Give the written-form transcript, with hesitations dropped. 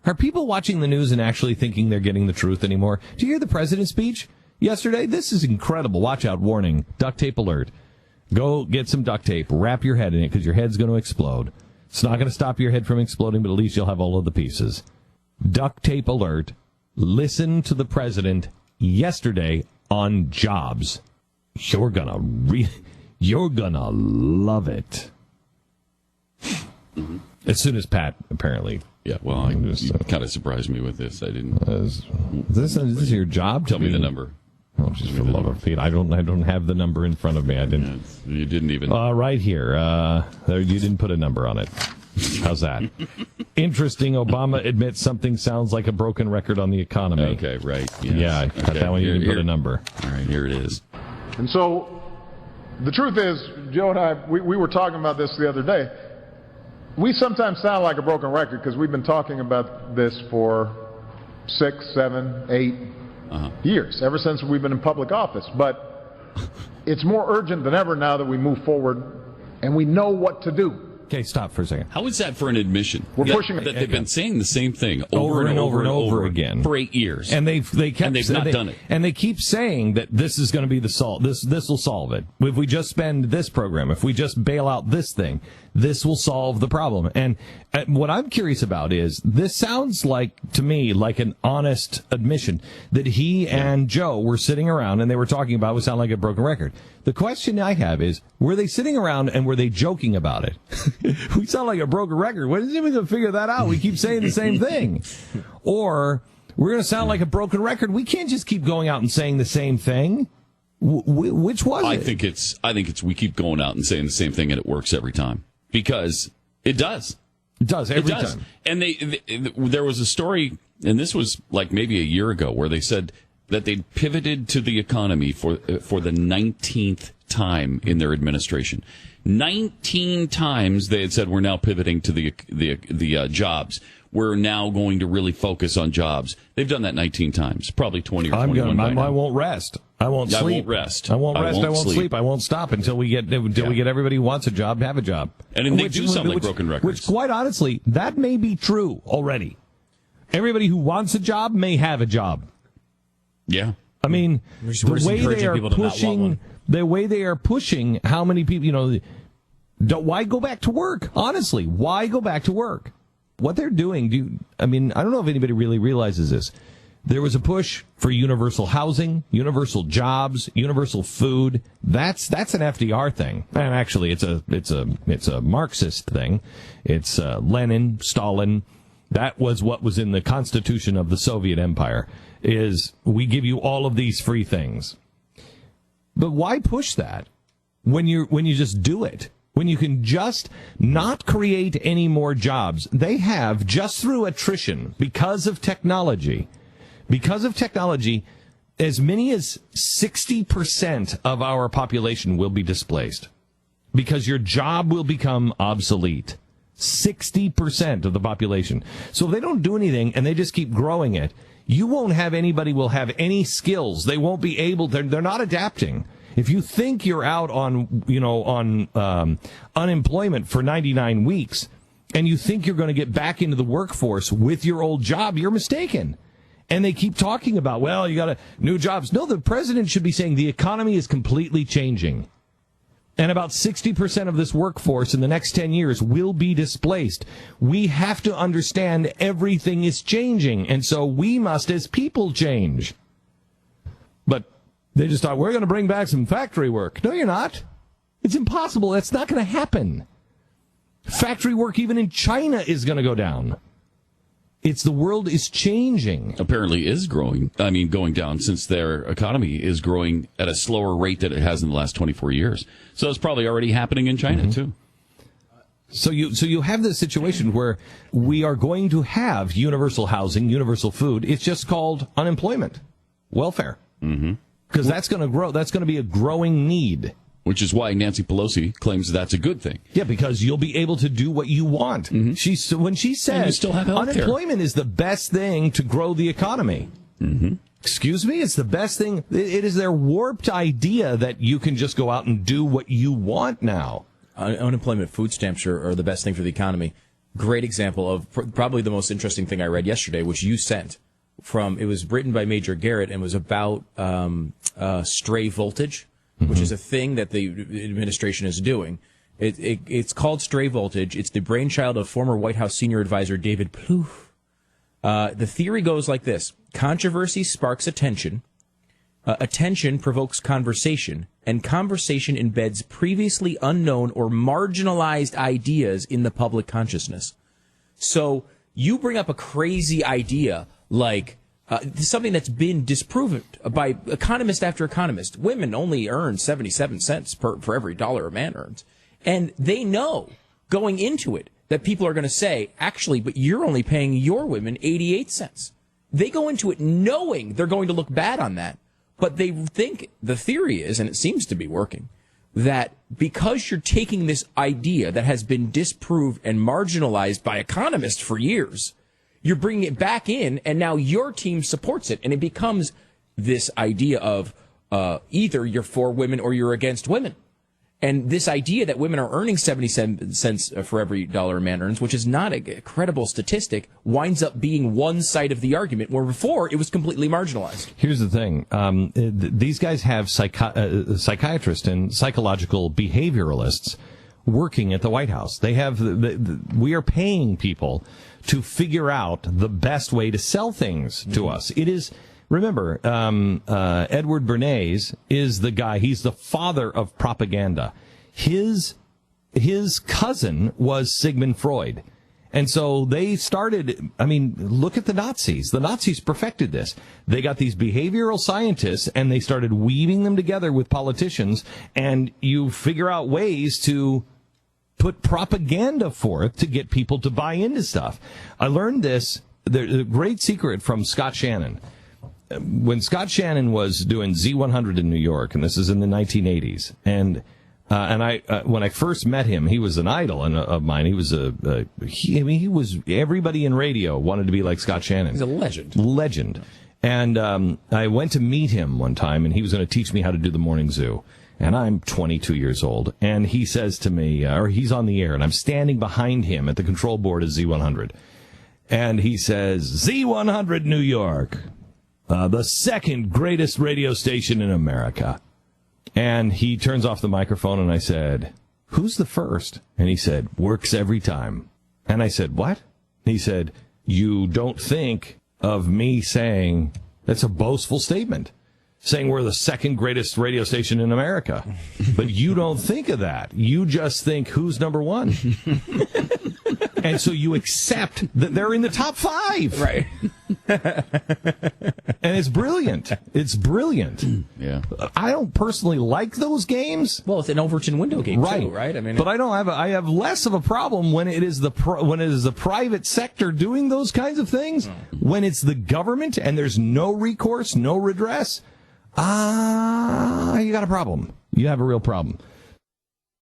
Are people watching the news and actually thinking they're getting the truth anymore? Did you hear the president's speech yesterday? This is incredible. Watch out, warning, duct tape alert. Go get some duct tape, wrap your head in it because your head's going to explode. It's not going to stop your head from exploding, but at least you'll have all of the pieces. Duct tape alert. Listen to the president yesterday on jobs. You're gonna love it. As soon as Pat apparently. Yeah, well, you kind of surprised me with this. I didn't. Is this your job? Tell me the number. Oh, just for the love of Pete, I don't have the number in front of me. I didn't. Yeah, you didn't even. Right here. You didn't put a number on it. How's that? Interesting. Obama admits something sounds like a broken record on the economy. Okay, right. Yes. Yeah, I got that one. You didn't put a number. All right, here it is. And so, the truth is, Joe and I, we were talking about this the other day. We sometimes sound like a broken record because we've been talking about this for 6, 7, 8 years, ever since we've been in public office. But it's more urgent than ever now that we move forward and we know what to do. Okay, stop for a second. How is that for an admission? We're pushing that they've been saying the same thing over and over again for 8 years, and they've not done it. And they keep saying that this is going to be the solve. This will solve it. If we just spend this program, if we just bail out this thing, this will solve the problem. And what I'm curious about is this sounds like to me like an honest admission that he and Joe were sitting around and they were talking about. It would sound like a broken record. The question I have is, were they sitting around and were they joking about it? We sound like a broken record. When is he going to figure that out? We keep saying the same thing. Or we're going to sound like a broken record. We can't just keep going out and saying the same thing. Which was it? I think it's we keep going out and saying the same thing and it works every time. Because it does. It does every time. And there was a story, and this was like maybe a year ago, where they said that they pivoted to the economy for the 19th time in their administration. 19 times they had said, we're now pivoting to the jobs. We're now going to really focus on jobs. They've done that 19 times, probably 20 or 21 by now. I won't rest. I won't sleep. I won't rest. I won't sleep. I won't stop until we get everybody who wants a job have a job. And then they do sound like broken records. Which, quite honestly, that may be true already. Everybody who wants a job may have a job. Yeah. I mean, the way they are pushing how many people, why go back to work? Honestly, why go back to work? What they're doing, I don't know if anybody really realizes this. There was a push for universal housing, universal jobs, universal food. That's an FDR thing. And actually, it's a Marxist thing. It's Lenin, Stalin. That was what was in the Constitution of the Soviet Empire, is we give you all of these free things. But why push that when you just do it? When you can just not create any more jobs. They have, just through attrition, because of technology, as many as 60% of our population will be displaced because your job will become obsolete. 60% of the population. So if they don't do anything and they just keep growing it, you won't have anybody will have any skills. They won't be able, they're not adapting. If you think you're out on unemployment for 99 weeks and you think you're going to get back into the workforce with your old job, you're mistaken. And they keep talking about, well, you got new jobs. No, the president should be saying the economy is completely changing. And about 60% of this workforce in the next 10 years will be displaced. We have to understand everything is changing. And so we must, as people, change. But they just thought, we're going to bring back some factory work. No, you're not. It's impossible. That's not going to happen. Factory work even in China is going to go down. The world is changing. Apparently is going down, since their economy is growing at a slower rate than it has in the last 24 years. So it's probably already happening in China, too. So you have this situation where we are going to have universal housing, universal food. It's just called unemployment, welfare. Because that's going to grow. That's going to be a growing need. Which is why Nancy Pelosi claims that's a good thing. Yeah, because you'll be able to do what you want. When she says unemployment is the best thing to grow the economy. Excuse me? It's the best thing. It is their warped idea that you can just go out and do what you want now. Unemployment food stamps are the best thing for the economy. great example of probably the most interesting thing I read yesterday, which you sent it was written by Major Garrett and was about stray voltage, which is a thing that the administration is doing. It's called stray voltage. It's the brainchild of former White House senior advisor David Plouffe. The theory goes like this. Controversy sparks attention. Attention provokes conversation, and conversation embeds previously unknown or marginalized ideas in the public consciousness. So you bring up a crazy idea like something that's been disproven by economist after economist. Women only earn 77 cents for every dollar a man earns. And they know going into it that people are going to say, actually, but you're only paying your women 88 cents. They go into it knowing they're going to look bad on that. But they think the theory is, and it seems to be working, that because you're taking this idea that has been disproved and marginalized by economists for years, you're bringing it back in, and now your team supports it. And it becomes this idea of either you're for women or you're against women. And this idea that women are earning 77 cents for every dollar a man earns, which is not a credible statistic, winds up being one side of the argument, where before it was completely marginalized. Here's the thing. These guys have psychiatrists and psychological behavioralists working at the White House. They have we are paying people to figure out the best way to sell things to us. It is... Remember, Edward Bernays is the guy. He's the father of propaganda. His cousin was Sigmund Freud. And so they started, look at the Nazis. The Nazis perfected this. They got these behavioral scientists, and they started weaving them together with politicians, and you figure out ways to put propaganda forth to get people to buy into stuff. I learned this, the great secret from Scott Shannon. When Scott Shannon was doing Z100 in New York, and this is in the 1980s, and I when I first met him, he was an idol of mine. He was he was, everybody in radio wanted to be like Scott Shannon. He's a legend. Legend. And I went to meet him one time, and he was going to teach me how to do the morning zoo. And I'm 22 years old, and he says to me, or he's on the air, and I'm standing behind him at the control board of Z100, and he says, Z100 New York. The second greatest radio station in America. And he turns off the microphone, and I said, who's the first? And he said, works every time. And I said, what? He said, you don't think of me saying, that's a boastful statement, saying we're the second greatest radio station in America. But you don't think of that. You just think, who's number one? And so you accept that they're in the top 5. Right. And it's brilliant. It's brilliant. Yeah. I don't personally like those games. Well, it's an Overton window game, too, right? But I have less of a problem when it is the private sector doing those kinds of things. When it's the government and there's no recourse, no redress, you got a problem. You have a real problem.